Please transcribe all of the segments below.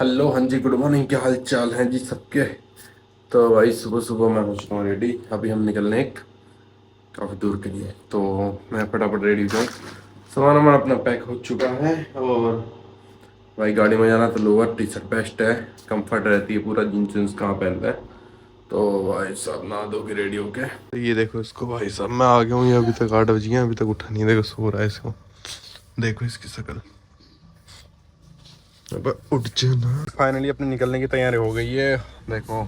Hello, हाँ जी, good morning. क्या हाल चाल है जी सबके। तो भाई सुबह सुबह मैं हो चुका हूँ रेडी। अभी हम निकलने एक काफ़ी दूर के लिए, तो मैं फटाफट रेडी हो जाऊँ। सामान वामान अपना पैक हो चुका है। और भाई गाड़ी में जाना तो लोअर टी शर्ट बेस्ट है, कंफर्ट रहती है। पूरा जीन्स वीन्स कहाँ पहनता है। तो भाई साहब नहा धो के रेडी होके ये देखो इसको। भाई साहब मैं आ गया हूँ, ये अभी तक 8 बज गए, अभी तक उठा नहीं है। देखो सो रहा है इसको, देखो इसकी शक्ल। अब उठ जाना। फाइनली अपने निकलने की तैयारी हो गई है। देखो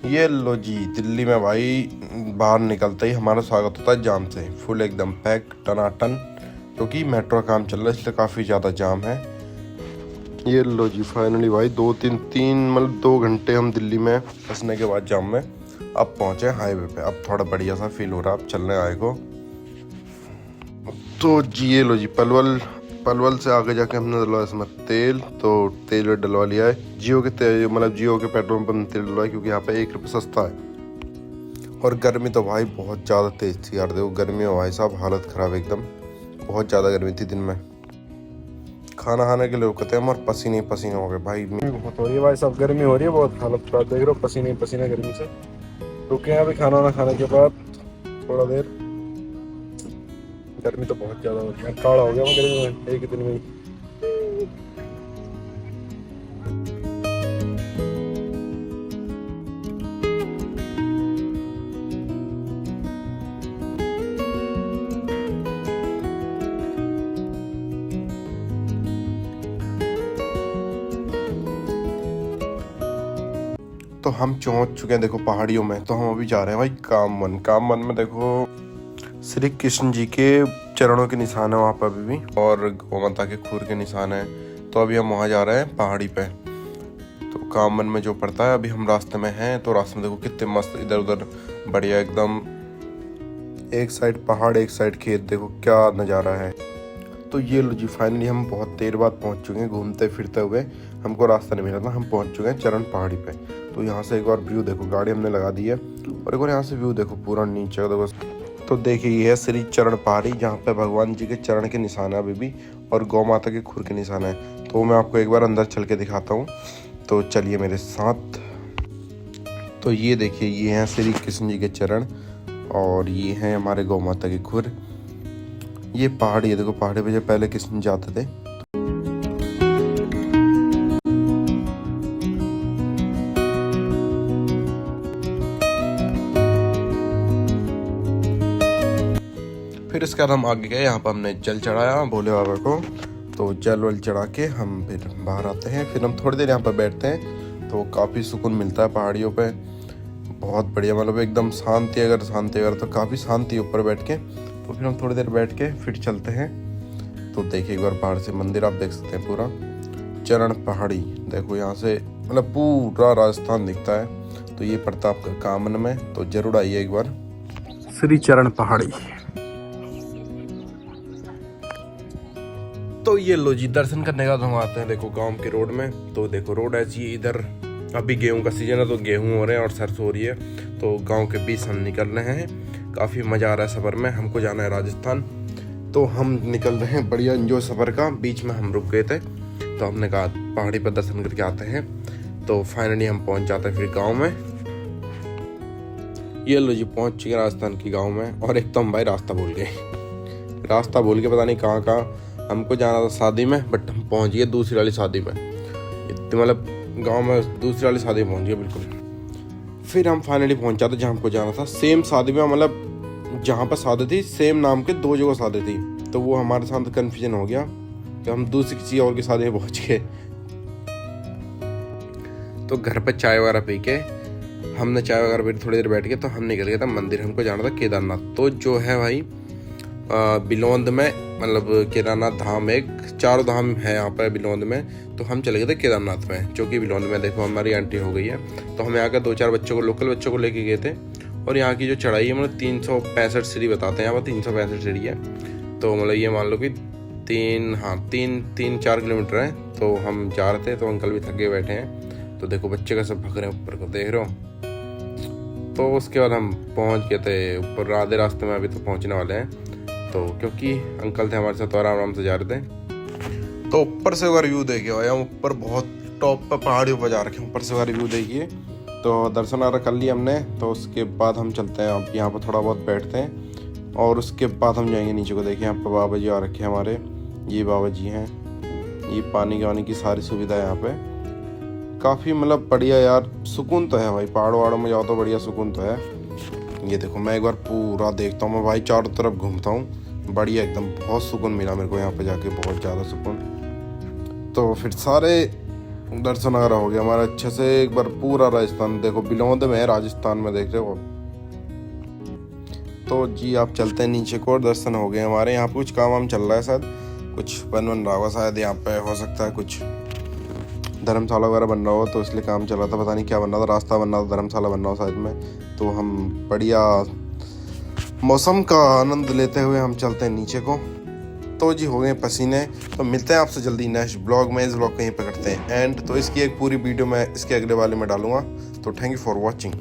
ये लो जी, दिल्ली में भाई बाहर निकलते ही हमारा स्वागत होता है जाम से। फुल एकदम पैक टनाटन, क्योंकि मेट्रो का काम चल रहा है इसलिए काफ़ी ज़्यादा जाम है। ये लो जी, फाइनली भाई 2 3 मतलब 2 घंटे हम दिल्ली में फंसने के बाद जाम में अब पहुँचे हाईवे पे। अब थोड़ा बढ़िया सा फील हो रहा है अब चलने आए को। तो जी ये लो जी, पलवल से आगे जाके हमने डलवाया इसमें तेल। तो तेल डलवा लिया है जियो के तेल, मतलब जियो के पेट्रोल पंप तेल डलवाया, क्योंकि यहाँ पे 1 रुपये सस्ता है। और गर्मी तो भाई बहुत ज़्यादा तेज़ थी यार। देखो गर्मी में भाई साहब हालत ख़राब एकदम, बहुत ज़्यादा गर्मी थी दिन में। खाना खाने के लिए रुके थे हम और पसीने ही पसीने हो गए भाई। बहुत हो रही है भाई साहब, गर्मी हो रही है बहुत, हालत ख़राब देख रहे हो, पसीने ही पसीने गर्मी से। रुके हैं अभी खाना वाना खाने के बाद थोड़ा देर। गर्मी तो बहुत ज़्यादा हो रही है, काढ़ा हो गया मैं गर्मी में एक ही दिन में ही। तो हम पहुंच चुके हैं देखो पहाड़ियों में। तो हम अभी जा रहे हैं भाई कामवन में। देखो श्री कृष्ण जी के चरणों के निशान है वहाँ पर अभी भी, और गौ माता के खुर के निशान है। तो अभी हम वहाँ जा रहे हैं पहाड़ी पे। तो कामवन में जो पड़ता है, अभी हम रास्ते में हैं। तो रास्ते में देखो कितने मस्त इधर उधर बढ़िया एकदम, एक साइड पहाड़ एक साइड खेत, देखो क्या नज़ारा है। तो ये लो जी, फाइनली हम बहुत देर बाद पहुंच चुके हैं घूमते फिरते हुए। हमको रास्ता नहीं मिला था, हम पहुंच चुके हैं चरण पहाड़ी पे। तो यहाँ से एक और व्यू देखो, गाड़ी हमने लगा दी है। और एक और यहाँ से व्यू देखो पूरा नीचे देखो। तो देखिए ये है श्री चरण पहाड़ी, जहाँ पे भगवान जी के चरण के निशान है अभी भी, और गौ माता के खुर के निशान है। तो मैं आपको एक बार अंदर चल के दिखाता हूँ, तो चलिए मेरे साथ। तो ये देखिए ये हैं श्री कृष्ण जी के चरण, और ये हैं हमारे गौ माता के खुर। ये पहाड़ी है देखो, पहाड़ी पे जो पहले कृष्ण जाते थे। फिर इसके बाद हम आगे गए, यहाँ पर हमने जल चढ़ाया भोले बाबा को। तो जल वल चढ़ा के हम फिर बाहर आते हैं। फिर हम थोड़ी देर यहाँ पर बैठते हैं, तो काफ़ी सुकून मिलता है पहाड़ियों पे। बहुत बढ़िया, मतलब एकदम शांति, अगर तो काफ़ी शांति ऊपर बैठ के। तो फिर हम थोड़ी देर बैठ के फिर चलते हैं। तो देखिए एक बार बाहर से मंदिर आप देख सकते हैं पूरा चरण पहाड़ी। देखो यहाँ से मतलब पूरा राजस्थान दिखता है। तो ये पड़ता आपका कामन में, तो जरूर आइए एक बार श्री चरण पहाड़ी। तो ये लो जी, दर्शन करने का तो हम आते हैं देखो गांव के रोड में। तो देखो रोड ऐसी है इधर, अभी गेहूं का सीजन है तो गेहूं हो रहे हैं और सरसों हो रही है। तो गांव के बीच हम निकल रहे हैं, काफ़ी मज़ा आ रहा है सफ़र में। हमको जाना है राजस्थान, तो हम निकल रहे हैं बढ़िया एंजॉय सफ़र का। बीच में हम रुक गए थे, तो हमने कहा पहाड़ी पर दर्शन करके आते हैं। तो फाइनली हम पहुंच जाते हैं फिर गांव में। ये लो जी, पहुंच चुके राजस्थान की गांव में। और एक तो हम भाई रास्ता भूल के पता नहीं कहाँ हमको जाना था शादी में, बट हम पहुंच गए दूसरी वाली शादी में। इतने मतलब गांव में दूसरी वाली शादी में पहुंच गए बिल्कुल। फिर हम फाइनली पहुंचा था जहाँ हमको जाना था, सेम शादी में, मतलब जहाँ पर शादी थी सेम नाम के 2 जगह शादी थी। तो वो हमारे साथ कन्फ्यूजन हो गया कि हम दूसरी किसी और की शादी में पहुंच गए। तो घर पर चाय वगैरह पी के हमने चाय वगैरह पी, थोड़ी देर बैठ के तो हम निकल गए था मंदिर। हमको जाना था केदारनाथ। तो जो है भाई बिलोंद में, मतलब केदारनाथ धाम, एक 4 धाम है यहाँ पर बिलोंद में। तो हम चले गए थे केदारनाथ में, जो कि बिलोंद में। देखो हमारी एंट्री हो गई है। तो हम यहाँ के 2-4 बच्चों को, लोकल बच्चों को लेके गए थे। और यहाँ की जो चढ़ाई है मतलब 365 सीढ़ी बताते हैं यहाँ पर, 365 सीढ़ी है। तो मतलब ये मान लो कि 3-4 किलोमीटर है। तो हम जा रहे थे, तो अंकल भी थके बैठे हैं। तो देखो बच्चे का सब भग रहे हैं ऊपर को, देख रहे हो। तो उसके बाद हम पहुँच गए थे ऊपर, आधे रास्ते में अभी तो पहुँचने वाले हैं। तो क्योंकि अंकल थे हमारे साथ, तो आराम से जा रहे थे। तो ऊपर से अगर व्यू देखिए भाई, हम ऊपर बहुत टॉप पर पहाड़ियों पर जा रखे हैं, ऊपर से अगर व्यू देखिए। तो दर्शन वगैरह कर लिया हमने, तो उसके बाद हम चलते हैं, अब यहाँ पर थोड़ा बहुत बैठते हैं और उसके बाद हम जाएंगे नीचे को। देखिए यहाँ पर बाबा जी आ रखे हैं हमारे, ये बाबा जी हैं। ये पानी वानी की सारी सुविधा है यहाँ पे, काफ़ी मतलब बढ़िया यार, सुकून तो है भाई, पहाड़ वहाड़ों में जाओ तो बढ़िया सुकून तो है। ये देखो मैं एक बार पूरा देखता हूँ, मैं भाई चारों तरफ घूमता हूँ, बढ़िया एकदम, बहुत सुकून मिला मेरे को यहाँ पे जाके, बहुत ज़्यादा सुकून। तो फिर सारे दर्शन वगैरह हो गया हमारा अच्छे से। एक बार पूरा राजस्थान देखो, बिलोंद में है राजस्थान में, देख रहे हो। तो जी आप चलते हैं नीचे को, दर्शन हो गए हमारे। यहाँ पे कुछ काम वाम चल रहा है शायद, कुछ बन रहा होगा शायद यहाँ पे, हो सकता है कुछ धर्मशाला वगैरह बन रहा हो, तो इसलिए काम चल रहा था, पता नहीं क्या बन रहा था, रास्ता बन रहा था, धर्मशाला बन रहा हो शायद में। तो हम बढ़िया मौसम का आनंद लेते हुए हम चलते हैं नीचे को। तो जी हो गए पसीने। तो मिलते हैं आपसे जल्दी नेक्स्ट ब्लॉग में। इस ब्लॉग को यहीं पे करते हैं एंड। तो इसकी एक पूरी वीडियो मैं इसके अगले वाले में डालूंगा। तो थैंक यू फॉर वॉचिंग।